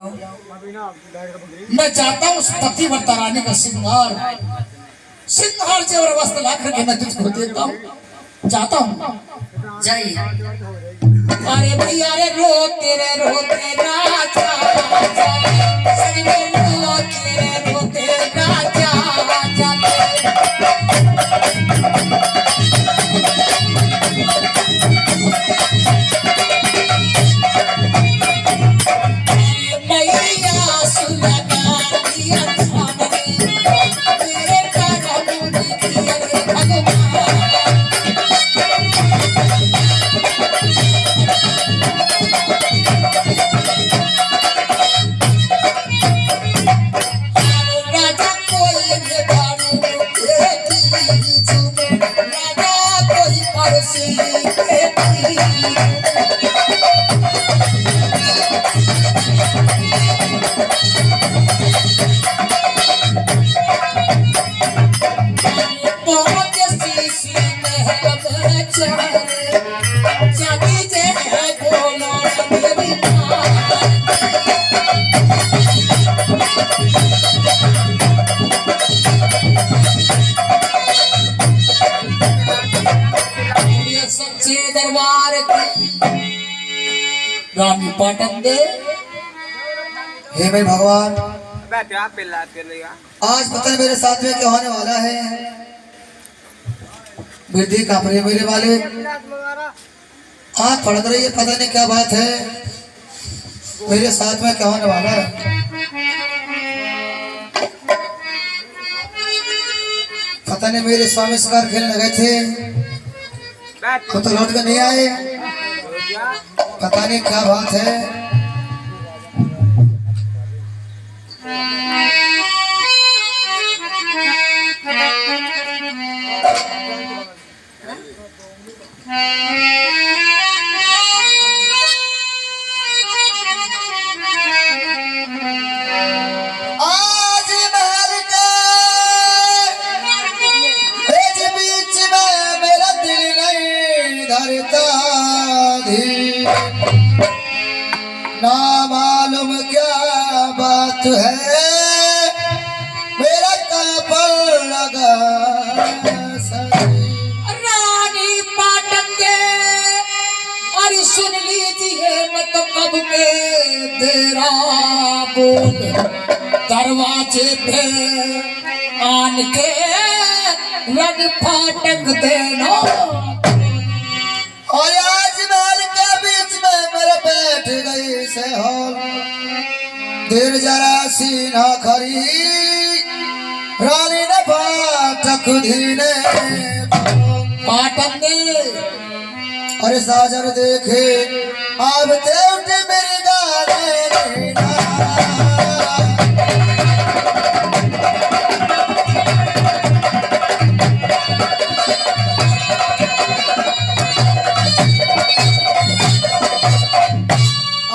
मैं चाहता हूँ पतिव्रता रानी का श्रृंगार जेवर वस्त्र ला करके मैं तुझको देता हूँ। चाहता हूँ जाइए। अरे भैया रे रोते राजा रोते राजा दरबार की रानी पाटन दे। हे भाई भगवान, आज पता नहीं मेरे साथ में क्या होने वाला है। वृद्धि का प्रिय मेरे वाले आँख फड़क रही है, पता नहीं क्या बात है, मेरे साथ में क्या होने वाला है। पता नहीं मेरे स्वामी शिकार खेलने गए थे तो लौट कर नहीं आए, पता नहीं क्या बात है। ना मालूम क्या बात है, मेरा कापर लगा रानी पाटन दे। अरे सुन लीजिए मैं तो कब के तेरा बोल दरवाजे पे आन के रन फाटक देना। और आज महल के बीच में मेरे बैठ गई से हो, देर जरा सीना खरी रानी ने फाटक धीने पाटन दे। अरे साजर देखे अब ते उठे मेरी गाने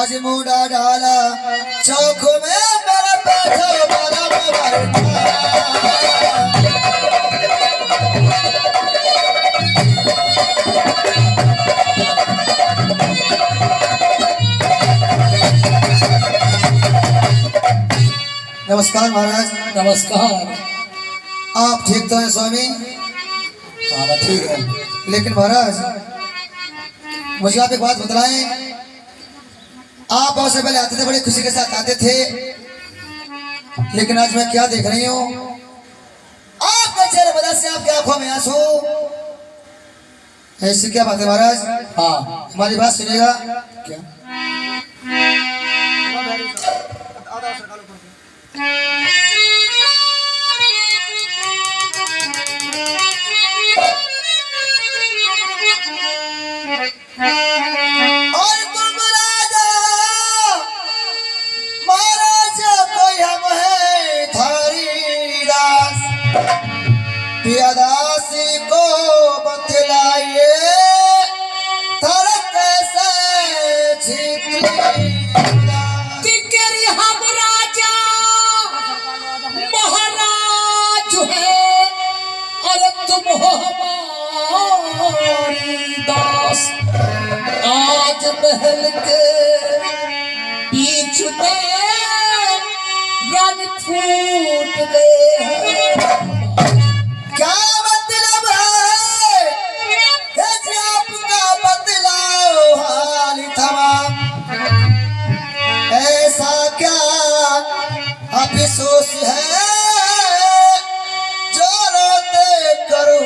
आज मुंडा डाला चौक में मेरा बैठो बड़ा नमस्कार महाराज। नमस्कार। आप ठीक तो हैं स्वामी? हाँ ठीक है। लेकिन महाराज मुझे आप एक बात बतलाएं, आप बहुत से पहले आते थे, बड़ी खुशी के साथ आते थे, लेकिन आज मैं क्या देख रही हूँ, आपका चेहरे बदल से आपकी आंखों में आंसू, ऐसी क्या बात है महाराज? हाँ हमारी बात सुनिएगा। क्या? प्रियदासी को बतलाइए हम राजा महाराज है और तुम हो हमारी दास। आज महल के बीच में अफसोस है जो रोते करो।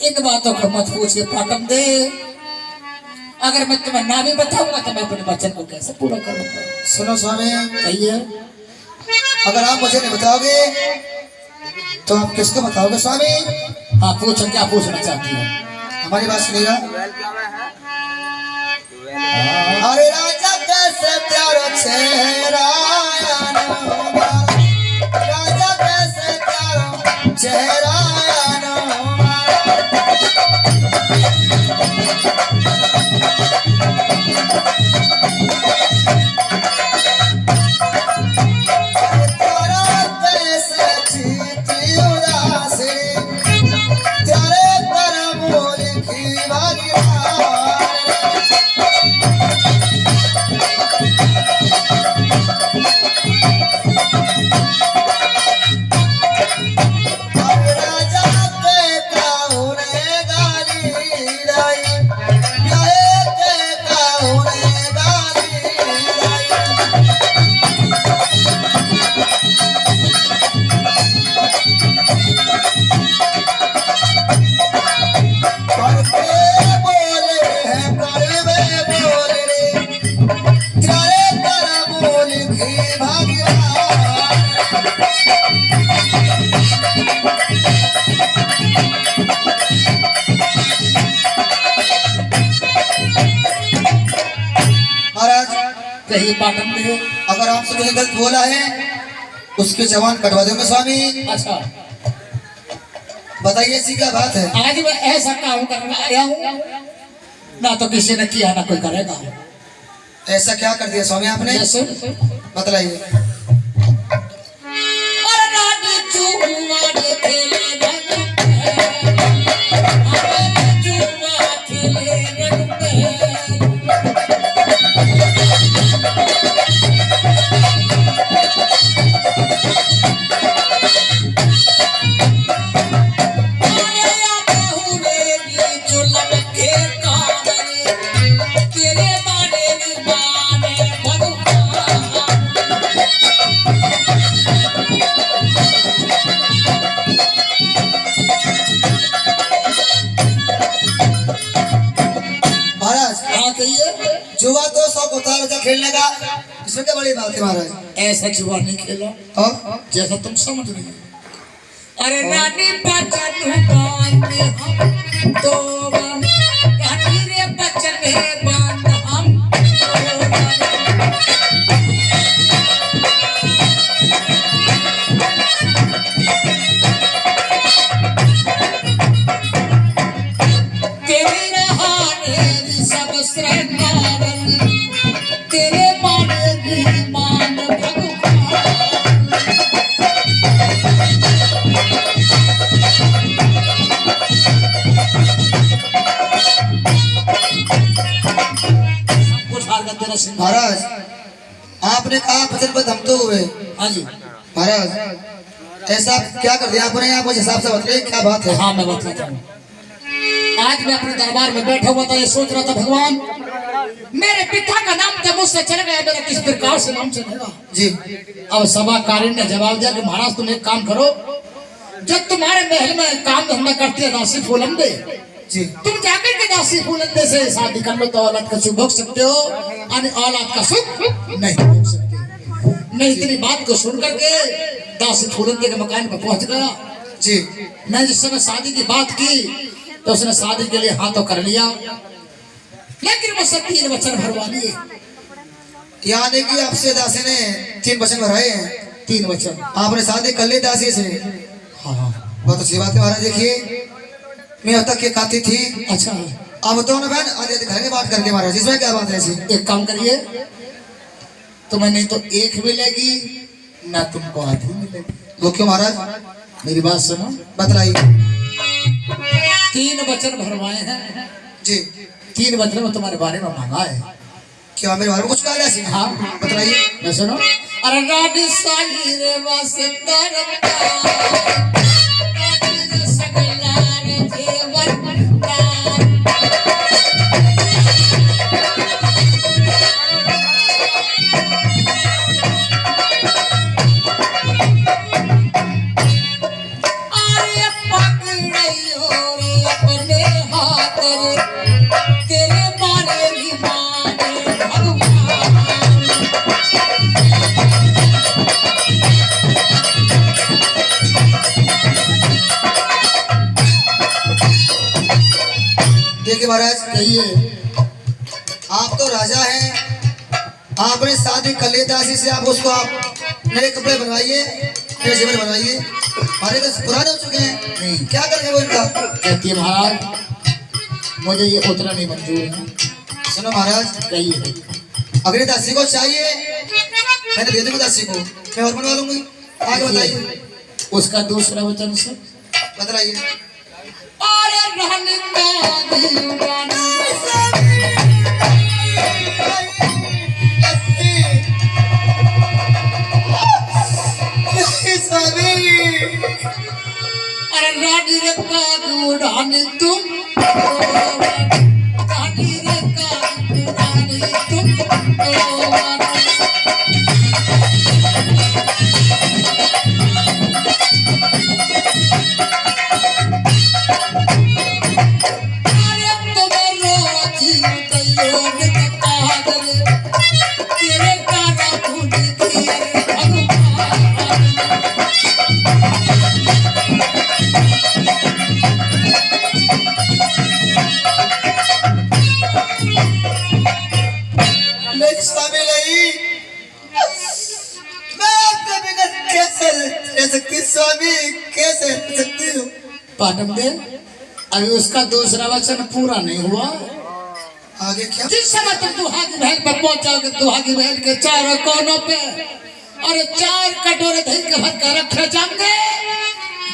इन बातों को मत पूछ के पाटम दे। अगर मैं तुम्हें ना भी बताऊंगा तो मैं अपने वचन को कैसे पूरा करूंगा। सुनो स्वामी, कहिए। अगर आप मुझे नहीं बताओगे तो आप किसको बताओगे स्वामी? हाँ पूछो, क्या पूछना चाहती हो? हमारी बात सुनिएगा। अरे राजा कैसे प्यारो चेहरा, राजा कैसे प्यारो चेहरा, कहिए पाटन दे। अगर आपसे कोई गलत बोला है उसकी जवान कटवा देंगे स्वामी। अच्छा बताइए ऐसी क्या बात है? आज मैं ऐसा काम करने आया हूँ ना तो किसी ने किया ना कोई करेगा। ऐसा क्या कर दिया स्वामी आपने? जैसे बतलाइए। जुआ तो 100 को तार खेलने का, इसमें क्या बड़ी बात है महाराज? ऐसा जुआ नहीं खेला और जैसा तुम समझ रही हो। अरे नानी बचन बांध हम तो नानी रे बचन बांध हम तेरे रहाने सब श्रृंगार तेरे मान मान भगवान। महाराज आपने कहा फसल पर हम तो हुए। हाँ जी महाराज ऐसा क्या कर दिया आपने? आप मुझे हिसाब से बताइए क्या बात है। हाँ मैं बताता हूँ। आज मैं अपने दरबार में बैठा हुआ था, ये सोच रहा था भगवान मेरे पिता का नाम जब मुझसे चल गया मेरा किस प्रकार से नाम चलेगा जी। अब सभाकारिणी ने जवाब दिया कि महाराज तुम एक काम करो, जब तुम्हारे महल में काम धंधा करते हैं दासी फूलंदे जी, तुम जाकर के दासी फूलंदे से शादी कर लो तो औलाद का सुख भोग सकते हो, और औलाद का सुख नहीं भोग सकते। मैं इतनी बात को सुन करके दासी फूलंदे के मकान पर पहुंच गया जी। मैं जिस समय शादी की बात की तो उसने शादी के लिए हाँ तो कर लिया, लेकिन मुझसे 3 वचन भरवा लिए। यानी कि आपसे दासी ने 3 वचन भराए हैं। 3 वचन आपने शादी कर ली दासी से? हाँ बहुत अच्छी बात है महाराज। देखिए मैं अब तक के खाती थी। अच्छा अब दोनों बहन आधे घर में बात करके महाराज, इसमें क्या बात है ऐसी? एक काम करिए, तुम्हें नहीं तो 1 मिलेगी ना तुमको आधी मिलेगी। वो क्यों महाराज? मेरी बात सुनो, बतलाइए। 3 वचन भरवाए हैं जी। 3 वचन में तुम्हारे बारे में मांगा है। क्या मेरे बारे में कुछ कहा ऐसी? हाँ बताइए। मैं सुनो। अरे रानी साही रे वास्तर भगवान। देखिए महाराज, कहिए। आप तो राजा हैं, आपने शादी कर लिया दासी से, आप उसको आप नए कपड़े बनवाइए, नए जेवर बनवाइए। हमारे तो पुराने हो चुके हैं, नहीं। क्या करेंगे वो इनका? कहती है महाराज मुझे ये उतना नहीं मंजूर है। सुनो महाराज, कहिए। अगर दासी को चाहिए मैंने दे दूंगा, दासी को मैं और बनवा लूंगी। आगे बताइए, उसका दूसरा वचन से बतलाइए। अरे रहने का दीवाना। अरे रानी रे का रानी तुम, रानी रे का रानी तुम। अरे तुम्हारा जीव तेरे काना भूली थी भगवान। नहीं स्वामी नहीं, मैं आपके बिना कैसे रह सकती स्वामी, कैसे रह सकती हूँ? पाटम दे, अभी उसका दूसरा वचन पूरा नहीं हुआ। आगे क्या? जिस समय तुम दुहागी महल पर पहुंचोगे, दुहागी महल के चारों कोनों पे और 4 कटोरे दही के भर कर रखे जाएंगे।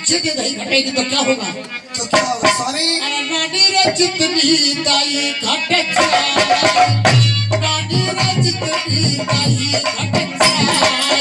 जितनी दही घटेगी तो क्या होगा? तो क्या होगा स्वामी? अरे रानी रे जितनी दही घट जाए, रानी रे जितनी दही घट जाए।